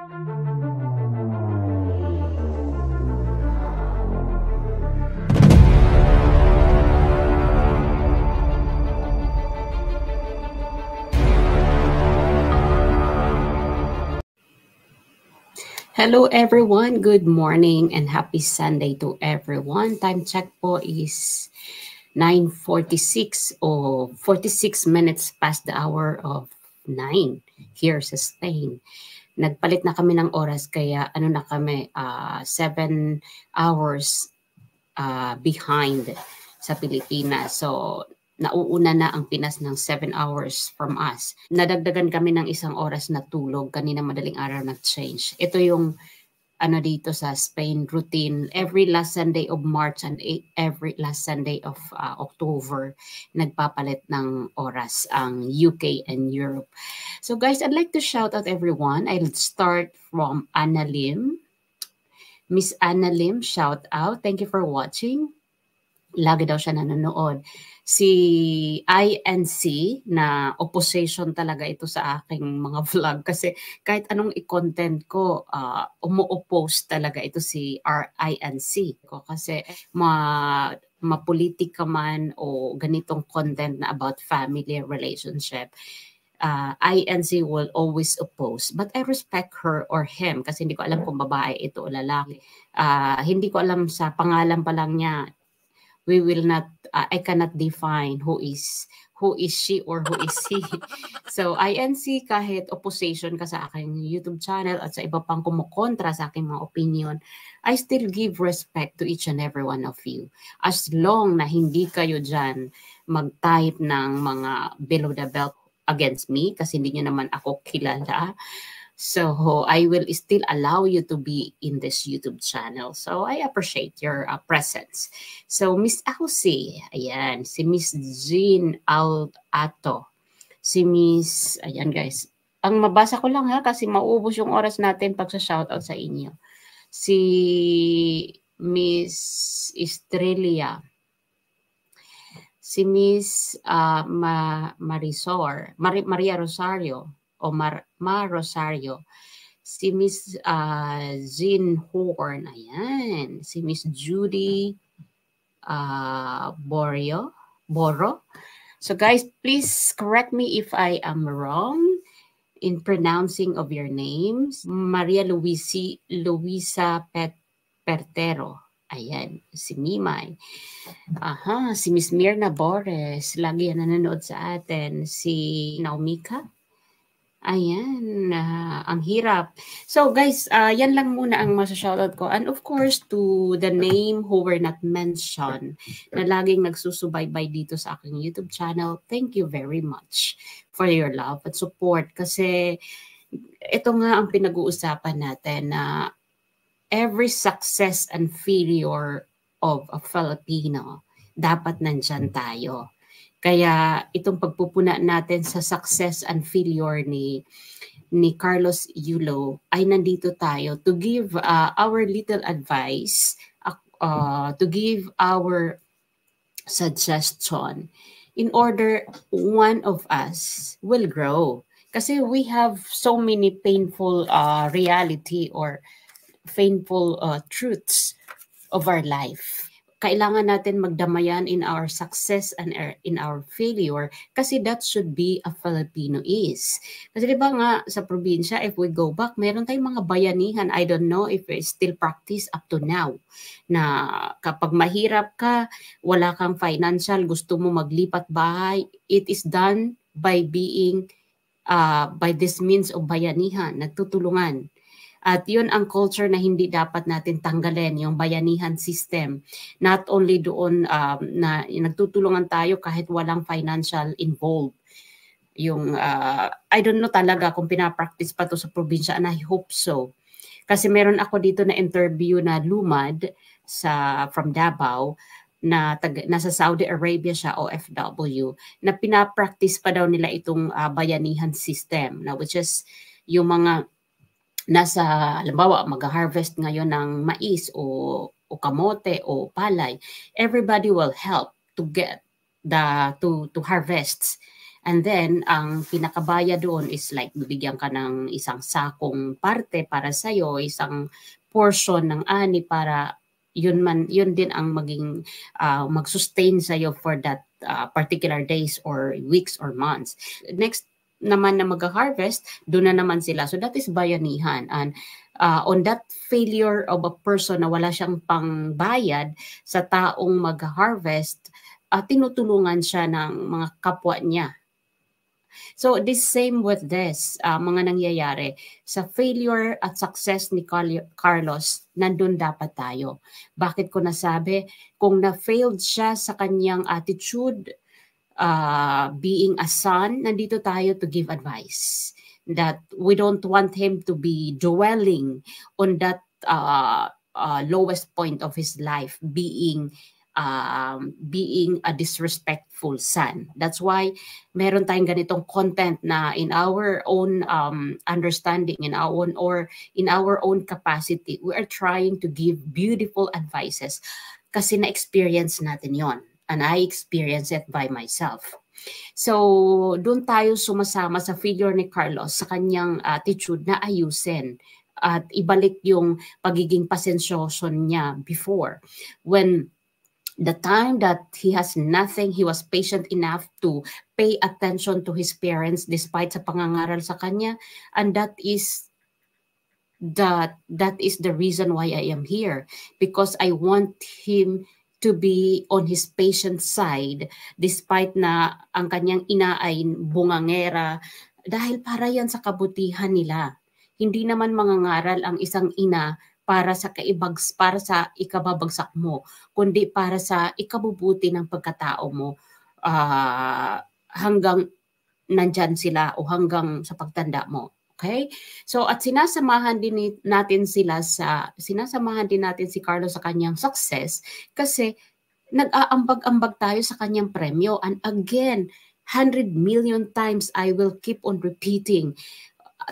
Hello everyone, good morning and happy Sunday to everyone. Time check po is 9:46 o 46 minutes past the hour of 9 here sa Spain. Nagpalit na kami ng oras kaya ano na kami 7 hours behind sa Pilipinas. So nauuna na ang Pinas ng 7 hours from us. Nadagdagan kami ng isang oras na tulog. Kanina madaling araw nag-change. Ito yung ano dito sa Spain routine. Every last Sunday of March and every last Sunday of October, nagpapalit ng oras ang UK and Europe. So guys, I'd like to shout out everyone. I'll start from Anna Lim. Miss Anna Lim, shout out. Thank you for watching. Lagi daw siya nanonood. Si INC na opposition talaga ito sa aking mga vlog kasi kahit anong i-content ko, umu-oppose talaga ito si INC ko kasi mapolitika man o ganitong content na about family relationship. INC will always oppose. But I respect her or him kasi hindi ko alam kung babae ito o lalaki. Hindi ko alam sa pangalan pa lang niya. We will not, I cannot define who is she or who is he. So, INC, kahit opposition ka sa aking YouTube channel at sa iba pang kumukontra sa aking mga opinion, I still give respect to each and every one of you. As long na hindi kayo dyan mag-type ng mga below the belt against me, kasi hindi nyo naman ako kilala. So, I will still allow you to be in this YouTube channel. So, I appreciate your presence. So, Miss Ausi, ayan, si Miss Jean Ato, si Miss, ayan guys, ang mabasa ko lang ha, kasi mauubos yung oras natin pag sa shoutout sa inyo. Si Miss Estrella, si Miss Maria Rosario, o Ma Rosario, si Miss Jean Horn, ayan, si Miss Judy Boro. So guys, please correct me if I am wrong in pronouncing of your names. Maria Luisa Pertero, ayan, si Mimay. Si Miss Mirna Bores, lagi yan nanonood sa atin. Si Naumika. Ayan, ang hirap. So guys, yan lang muna ang masashoutout ko. And of course, to the name who were not mentioned, na laging nagsusubaybay dito sa aking YouTube channel, thank you very much for your love at support. Kasi ito nga ang pinag-uusapan natin na every success and failure of a Filipino, dapat nandyan tayo. Kaya itong pagpupuna natin sa success and failure ni Carlos Yulo ay nandito tayo to give our little advice, to give our suggestion in order one of us will grow. Kasi we have so many painful reality or painful truths of our life. Kailangan natin magdamayan in our success and in our failure kasi that should be a Filipino is. Kasi di ba nga sa probinsya, if we go back, meron tayong mga bayanihan. I don't know if it's still practice up to now. Na kapag mahirap ka, wala kang financial, gusto mo maglipat bahay, it is done by being, by this means of bayanihan, nagtutulungan. At yun ang culture na hindi dapat natin tanggalin, yung bayanihan system. Not only doon na nagtutulungan tayo kahit walang financial involved. Yung, I don't know talaga kung pinapractice pa to sa probinsya, and I hope so. Kasi meron ako dito na interview na lumad from Davao, na nasa Saudi Arabia siya, OFW, na pinapractice pa daw nila itong bayanihan system, na which is yung mga nasa, halimbawa, mag-harvest ngayon ng mais o kamote o palay, everybody will help to get to harvest. And then, ang pinakabaya doon is like bibigyan ka ng isang sakong parte para sa'yo, isang portion ng ani para yun din ang maging mag-sustain sa'yo for that particular days or weeks or months. Next naman na mag-harvest, doon na naman sila. So that is bayanihan. And on that failure of a person na wala siyang pangbayad sa taong mag-harvest, tinutulungan siya ng mga kapwa niya. So this same with this, mga nangyayari. Sa failure at success ni Carlos, nandun dapat tayo. Bakit ko nasabi? Kung na-failed siya sa kanyang attitude, being a son, nandito tayo to give advice. That we don't want him to be dwelling on that lowest point of his life, being a disrespectful son. That's why meron tayong ganitong content na in our own understanding, in our own capacity, we are trying to give beautiful advices kasi na-experience natin yon. And I experienced it by myself. So, doon tayo sumasama sa failure ni Carlos sa kanyang attitude na ayusin at ibalik yung pagiging pasensyoso niya before. When the time that he has nothing, he was patient enough to pay attention to his parents despite sa pangangaral sa kanya. And that is the reason why I am here. Because I want him to be on his patient side despite na ang kanyang ina ay bungangera dahil para yan sa kabutihan nila. Hindi naman mangangaral ang isang ina para sa ikababagsak mo, kundi para sa ikabubuti ng pagkatao mo hanggang nandyan sila o hanggang sa pagtanda mo. Okay? So at sinasamahan din natin si Carlos sa kanyang success kasi nag-aambag-ambag tayo sa kanyang premyo. And again, 100 million times I will keep on repeating.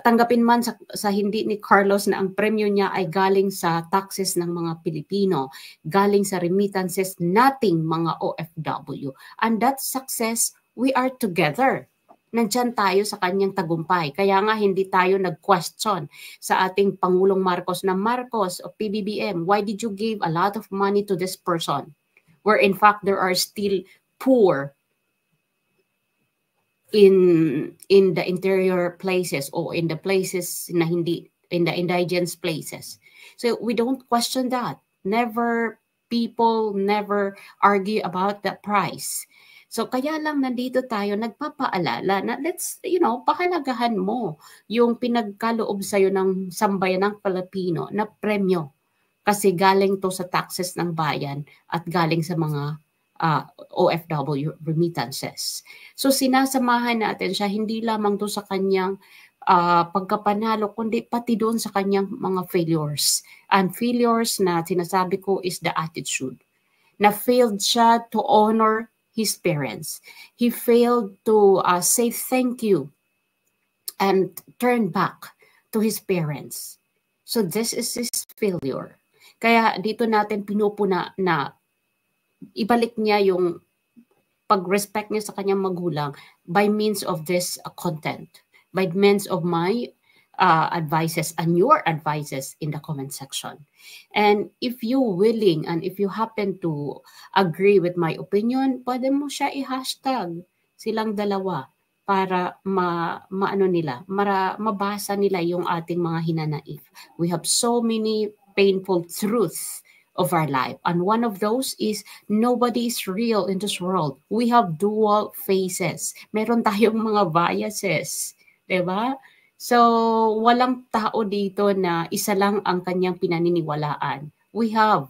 Tanggapin man sa hindi ni Carlos na ang premyo niya ay galing sa taxes ng mga Pilipino, galing sa remittances nating mga OFW. And that success, we are together. Nandyan tayo sa kanyang tagumpay. Kaya nga hindi tayo nag-question sa ating Pangulong Marcos na Marcos of PBBM, why did you give a lot of money to this person? Where in fact there are still poor in the interior places or in the places na hindi, in the indigenous places. So we don't question that. People never argue about the price. So kaya lang nandito tayo nagpapaalala na let's, pahalagahan mo yung pinagkaloob sa'yo ng sambayan ng Pilipino na premyo. Kasi galing to sa taxes ng bayan at galing sa mga OFW remittances. So sinasamahan natin siya hindi lamang to sa kanyang pagkapanalo, kundi pati doon sa kanyang mga failures. And failures na sinasabi ko is the attitude. Na failed siya to honor his parents. He failed to say thank you and turn back to his parents. So this is his failure. Kaya dito natin pinupuna na ibalik niya yung pag-respect niya sa kanyang magulang by means of this content, by means of my advices and your advices in the comment section. And if you willing and if you happen to agree with my opinion, pwede mo siya i-hashtag silang dalawa para mabasa nila yung ating mga hinanaif. We have so many painful truths of our life. And one of those is nobody is real in this world. We have dual faces. Meron tayong mga biases. Diba? So, walang tao dito na isa lang ang kanyang pinaniniwalaan. We have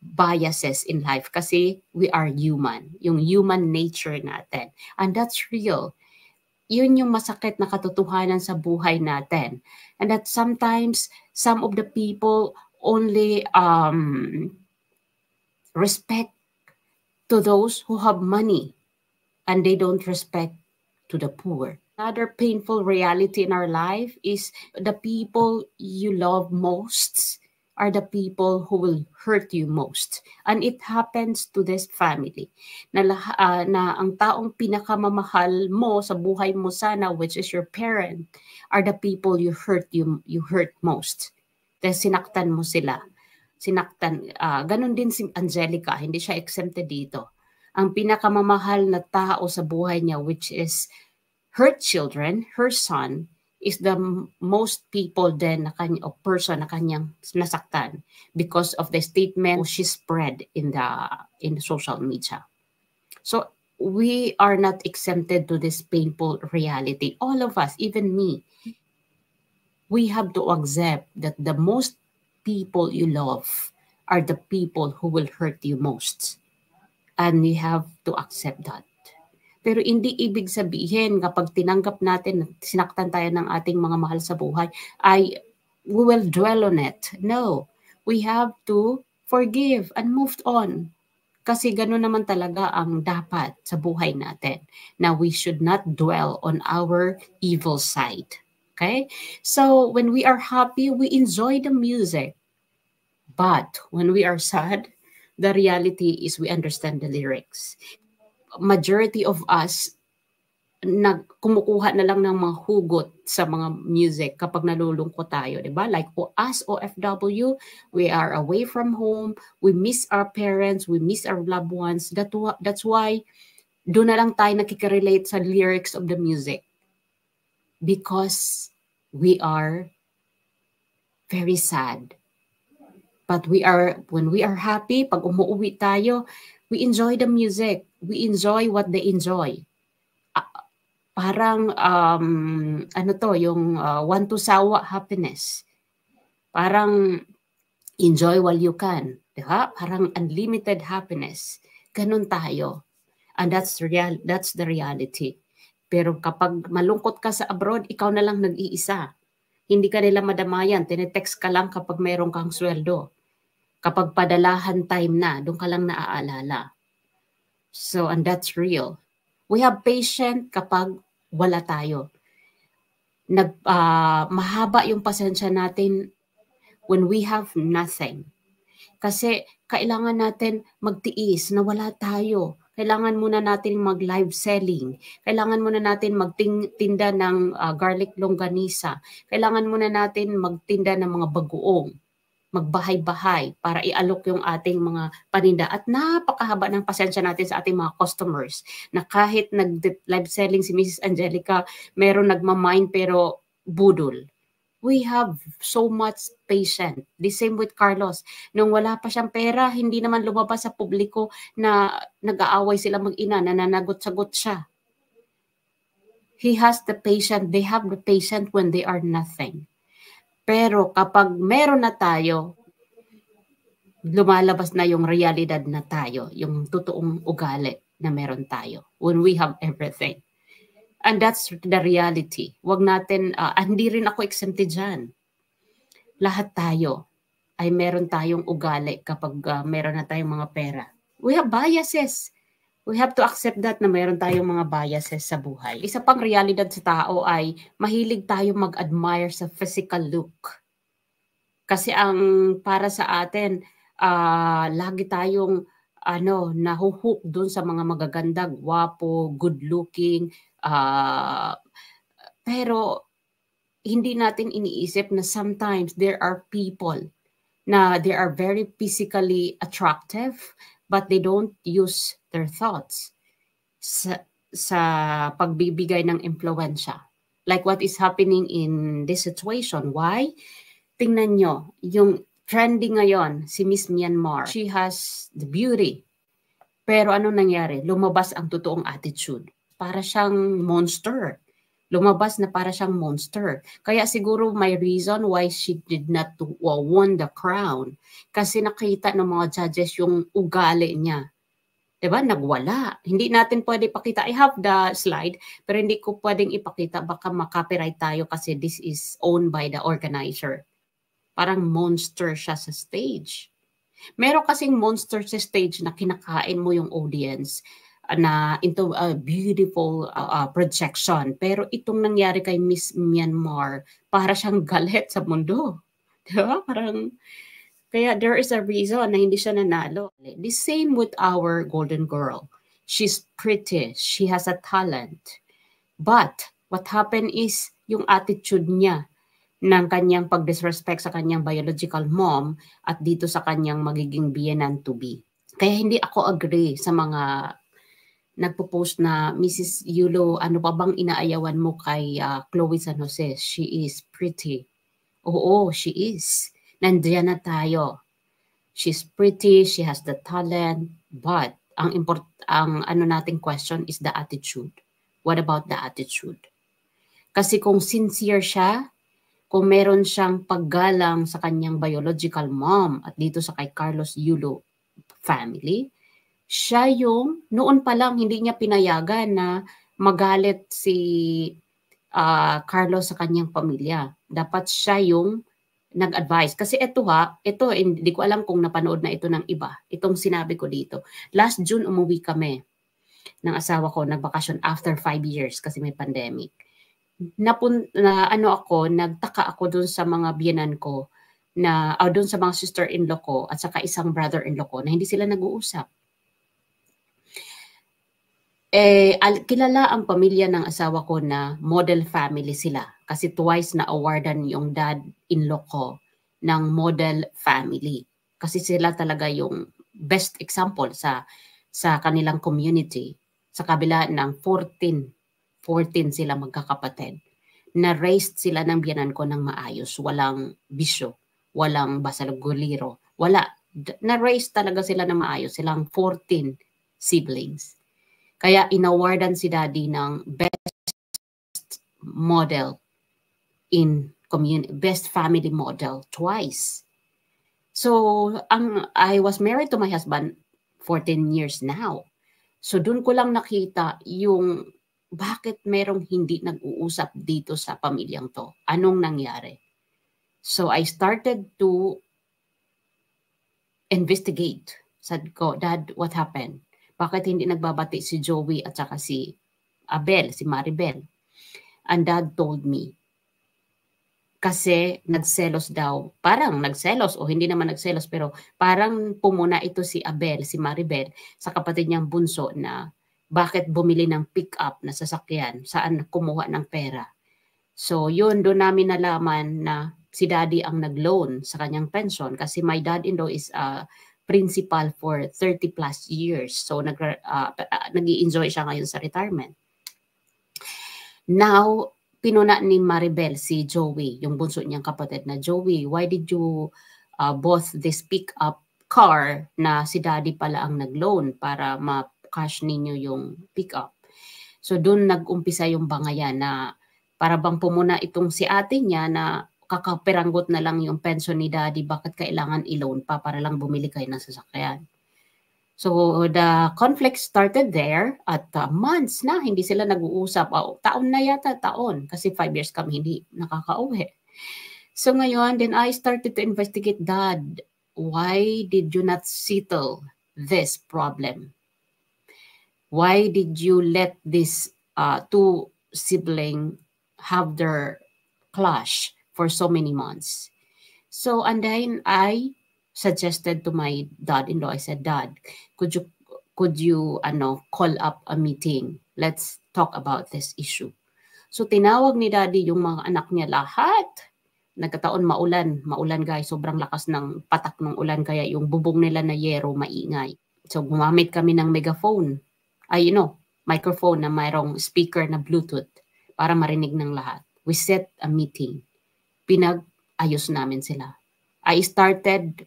biases in life kasi we are human. Yung human nature natin. And that's real. Yun yung masakit na katotohanan sa buhay natin. And that sometimes some of the people only respect to those who have money and they don't respect to the poor. Another painful reality in our life is the people you love most are the people who will hurt you most. And it happens to this family. Na ang taong pinakamamahal mo sa buhay mo sana, which is your parent, are the people you hurt most. Dahil sinaktan mo sila. Ganun din si Angelica, hindi siya exempted dito. Ang pinakamamahal na tao sa buhay niya, which is her children, her son, is the most people then o person na kanyang nasaktan because of the statement she spread in the social media. So we are not exempted to this painful reality. All of us, even me, we have to accept that the most people you love are the people who will hurt you most. And we have to accept that. Pero hindi ibig sabihin kapag tinanggap natin na sinaktan tayo ng ating mga mahal sa buhay, we will dwell on it. No. We have to forgive and move on. Kasi gano'n naman talaga ang dapat sa buhay natin. Na we should not dwell on our evil side. Okay? So, when we are happy, we enjoy the music. But when we are sad, the reality is we understand the lyrics. Majority of us kumukuha na lang ng mga hugot sa mga music kapag nalulungkot tayo, di ba? Like us OFW, we are away from home, we miss our parents, we miss our loved ones. That's why doon na lang tayo nakikirelate sa lyrics of the music. Because we are very sad. But when we are happy, pag umuwi tayo, we enjoy the music. We enjoy what they enjoy. Parang, yung one to sawa happiness. Parang enjoy while you can. Diba? Parang unlimited happiness. Ganun tayo. And that's the reality. Pero kapag malungkot ka sa abroad, ikaw na lang nag-iisa. Hindi ka nila madamayan. Tinetext ka lang kapag mayroon kang sweldo. Kapag padalahan time na, doon ka lang naaalala. So, and that's real. We have patience kapag wala tayo. Mahaba yung pasensya natin when we have nothing. Kasi kailangan natin magtiis na wala tayo. Kailangan muna natin mag-live selling. Kailangan muna natin magtinda ng garlic longganisa. Kailangan muna natin magtinda ng mga bagoong. Magbahay-bahay para ialok yung ating mga paninda. At napakahaba ng pasensya natin sa ating mga customers na kahit nag-live selling si Mrs. Angelica, meron nagmamind pero budol. We have so much patience. The same with Carlos. Nung wala pa siyang pera, hindi naman lumabas sa publiko na nag-aaway sila mag-ina, nananagot-sagot siya. He has the patience. They have the patience when they are nothing. Pero kapag meron na tayo, lumalabas na yung realidad na tayo, yung totoong ugali na meron tayo when we have everything. And that's the reality. Wag natin, hindi rin ako exempted dyan. Lahat tayo ay meron tayong ugali kapag meron na tayong mga pera. We have biases. We have to accept that na meron tayong mga biases sa buhay. Isa pang realidad sa tao ay mahilig tayo mag-admire sa physical look. Kasi ang para sa atin, lagi tayong nahuhook dun sa mga magaganda, gwapo, good looking, pero hindi natin iniisip na sometimes there are people na they are very physically attractive but they don't use their thoughts sa pagbibigay ng impluwensya. Like what is happening in this situation. Why? Tingnan nyo, yung trending ngayon, si Miss Myanmar, she has the beauty. Pero ano nangyari? Lumabas ang totoong attitude. Para siyang monster. Lumabas na para siyang monster. Kaya siguro may reason why she did not won the crown. Kasi nakita ng mga judges yung ugali niya. Diba? Nagwala. Hindi natin pwede ipakita. I have the slide, pero hindi ko pwedeng ipakita. Baka makopyright tayo kasi this is owned by the organizer. Parang monster siya sa stage. Meron kasing monster sa stage na kinakain mo yung audience na into a beautiful projection. Pero itong nangyari kay Miss Myanmar, para siyang galit sa mundo. Diba? Parang Kaya there is a reason na hindi siya nanalo. The same with our golden girl. She's pretty. She has a talent. But what happened is yung attitude niya ng kanyang pag-disrespect sa kanyang biological mom at dito sa kanyang magiging biyenan to be. Kaya hindi ako agree sa mga nagpo-post na Mrs. Yulo, ano pa bang inaayawan mo kay Chloe San Jose? She is pretty. Oo, she is. Nandiyan na tayo. She's pretty, she has the talent, but ang ano nating question is the attitude. What about the attitude? Kasi kung sincere siya, kung meron siyang paggalang sa kanyang biological mom at dito sa kay Carlos Yulo family, siya yung noon pa lang hindi niya pinayagan na magalit si Carlos sa kanyang pamilya. Dapat siya yung nag-advise. Kasi ito hindi ko alam kung napanood na ito ng iba. Itong sinabi ko dito. Last June, umuwi kami ng asawa ko, nagbakasyon after 5 years kasi may pandemic. Nagtaka ako dun sa mga biyenan ko dun sa mga sister-in-law ko at saka isang brother-in-law ko na hindi sila nag-uusap. Kilala ang pamilya ng asawa ko na model family sila kasi twice na awardan yung dad-in-law ko ng model family kasi sila talaga yung best example sa kanilang community sa kabila ng 14 sila magkakapatid na raised sila ng biyanan ko ng maayos, walang bisyo, walang basalaguliro, wala, na raised talaga sila ng maayos, silang 14 siblings. Kaya inawardan si Daddy ng best model in community, best family model twice. So, I was married to my husband 14 years now. So, dun ko lang nakita yung bakit merong hindi nag-uusap dito sa pamilyang to. Anong nangyari? So, I started to investigate. Sabi ko, Dad, what happened? Bakit hindi nagbabati si Joey at saka si Abel, si Maribel? And Dad told me, kasi nagselos daw, parang nagselos o hindi naman nagselos, pero parang pumuna ito si Abel, si Maribel, sa kapatid niyang bunso na bakit bumili ng pick-up na sasakyan, saan kumuha ng pera. So yun, doon namin nalaman na si Daddy ang nag-loan sa kanyang pension kasi my dad-in-law is principal for 30 plus years. So nag-i-enjoy siya ngayon sa retirement. Now, pinuna ni Maribel si Joey, yung bunso niyang kapatid na, Joey, why did you bought this pick-up car na si Daddy pala ang nag-loan para ma-cash ninyo yung pick-up? So doon nag-umpisa yung bangayan na para bang pumuna itong si ate niya na kakapiranggot na lang yung pension ni Daddy, bakit kailangan i-loan pa para lang bumili kayo ng sasakyan? So the conflict started there at months na hindi sila nag-uusap. Taon na yata, kasi 5 years kami hindi nakakauwi. So ngayon, then I started to investigate, Dad, why did you not settle this problem? Why did you let these two siblings have their clash for so many months? So, and then I suggested to my dad-in-law, I said, Dad, could you call up a meeting? Let's talk about this issue. So, tinawag ni Daddy yung mga anak niya lahat. Nagkataon maulan guys, sobrang lakas ng patak ng ulan, kaya yung bubong nila na yero maingay. So, gumamit kami ng megaphone. Microphone na mayroong speaker na Bluetooth para marinig ng lahat. We set a meeting. Pinag-ayos namin sila. I started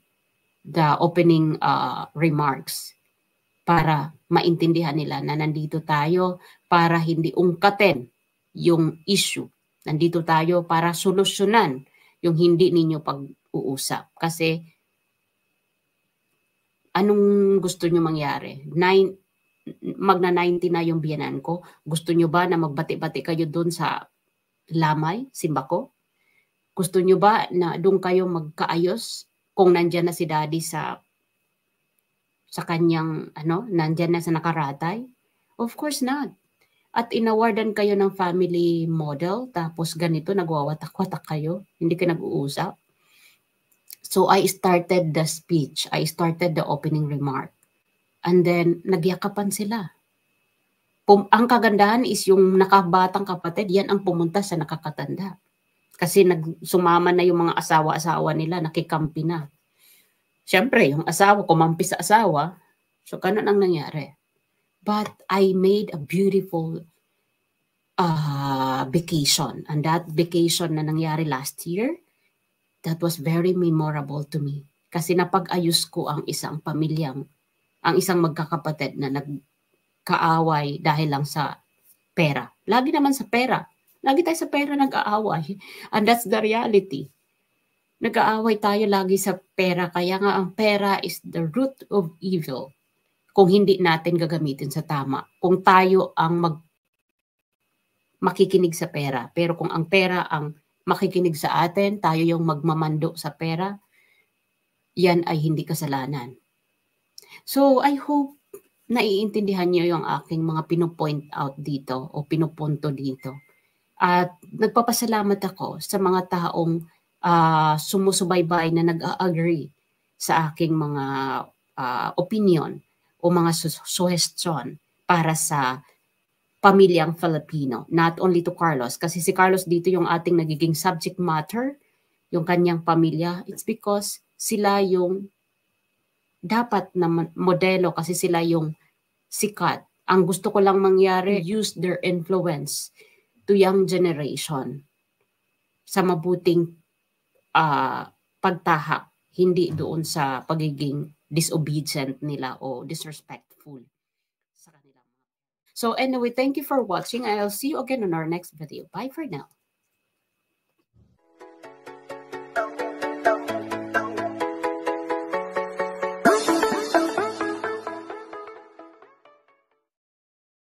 the opening remarks para maintindihan nila na nandito tayo para hindi ungkatin yung issue. Nandito tayo para solusyonan yung hindi ninyo pag-uusap. Kasi anong gusto nyo mangyari? Magna-90 na yung biyanan ko. Gusto nyo ba na magbati-bati kayo doon sa Lamay, Simbako? Gusto nyo ba na doon kayo magkaayos kung nandyan na si Daddy sa kanyang, nandyan na sa nakaratay? Of course not. At inawardan kayo ng family model, tapos ganito, nagwawatak-watak kayo, hindi kayo nag-uusap. So I started the speech. I started the opening remark. And then, nagyakapan sila. Ang kagandahan is yung nakabatang kapatid, yan ang pumunta sa nakakatanda. Kasi sumama na yung mga asawa-asawa nila, nakikampi na. Siyempre, yung asawa, kumampi sa asawa. So, ganun ang nangyari. But I made a beautiful vacation. And that vacation na nangyari last year, that was very memorable to me. Kasi napag-ayos ko ang isang pamilyang, ang isang magkakapatid na nagkaaway dahil lang sa pera. Lagi naman sa pera. Lagi tayo sa pera nag-aaway. And that's the reality. Nag-aaway tayo lagi sa pera. Kaya nga ang pera is the root of evil kung hindi natin gagamitin sa tama. Kung tayo ang makikinig sa pera. Pero kung ang pera ang makikinig sa atin, tayo yung magmamando sa pera, yan ay hindi kasalanan. So, I hope naiintindihan niyo yung aking mga pinopoint out dito o pinupunto dito. At nagpapasalamat ako sa mga taong sumusubaybay na nag-agree sa aking mga opinion o mga suggestion para sa pamilyang Filipino. Not only to Carlos, kasi si Carlos dito yung ating nagiging subject matter, yung kanyang pamilya. It's because sila yung dapat na modelo kasi sila yung sikat. Ang gusto ko lang mangyari, use their influence to young generation sa mabuting pagtahak, hindi doon sa pagiging disobedient nila o disrespectful sa kanila. So anyway, thank you for watching. I'll see you again on our next video. Bye for now.